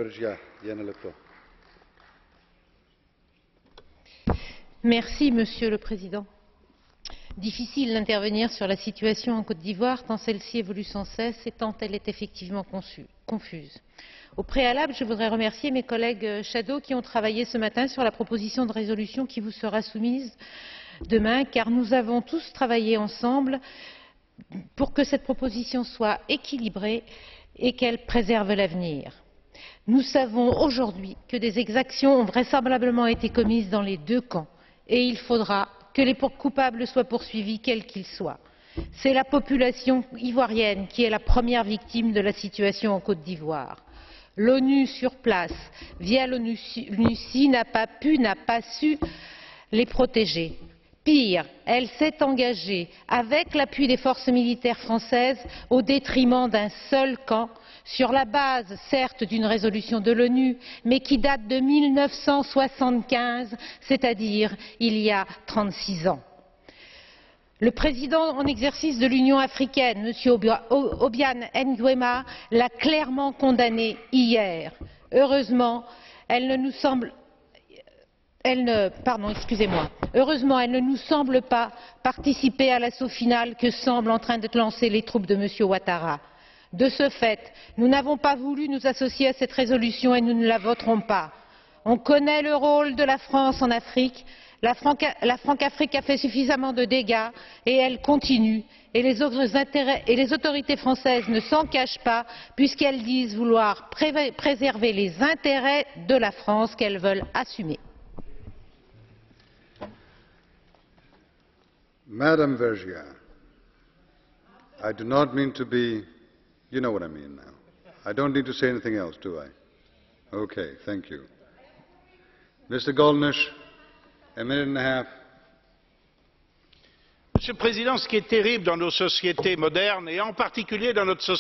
Vergiat, για ένα λεπτό. Merci, Monsieur le Président. Difficile d'intervenir sur la situation en Côte d'Ivoire tant celle-ci évolue sans cesse et tant elle est effectivement confuse. Au préalable, je voudrais remercier mes collègues shadow qui ont travaillé ce matin sur la proposition de résolution qui vous sera soumise demain, car nous avons tous travaillé ensemble pour que cette proposition soit équilibrée et qu'elle préserve l'avenir. Nous savons aujourd'hui que des exactions ont vraisemblablement été commises dans les deux camps et il faudra que les coupables soient poursuivis quels qu'ils soient. C'est la population ivoirienne qui est la première victime de la situation en Côte d'Ivoire. L'ONU sur place, via l'ONUCI, n'a pas su les protéger. Pire, elle s'est engagée, avec l'appui des forces militaires françaises, au détriment d'un seul camp, sur la base, certes, d'une résolution de l'ONU, mais qui date de 1975, c'est-à-dire il y a 36 ans. Le président en exercice de l'Union africaine, M. Obiang Nguema, l'a clairement condamné hier. Heureusement, elle ne nous semble pas participer à l'assaut final que semblent en train de lancer les troupes de M. Ouattara. De ce fait, nous n'avons pas voulu nous associer à cette résolution et nous ne la voterons pas. On connaît le rôle de la France en Afrique. La Franc-Afrique a fait suffisamment de dégâts et elle continue. Et les autorités françaises ne s'en cachent pas puisqu'elles disent vouloir préserver les intérêts de la France qu'elles veulent assumer. Madam Vergiat, I do not mean to be, you know what I mean now. I don't need to say anything else, do I? Okay, thank you. Mr. Goldnish, a minute and a half. Monsieur le Président, ce qui est terrible dans nos sociétés modernes, et en particulier dans notre société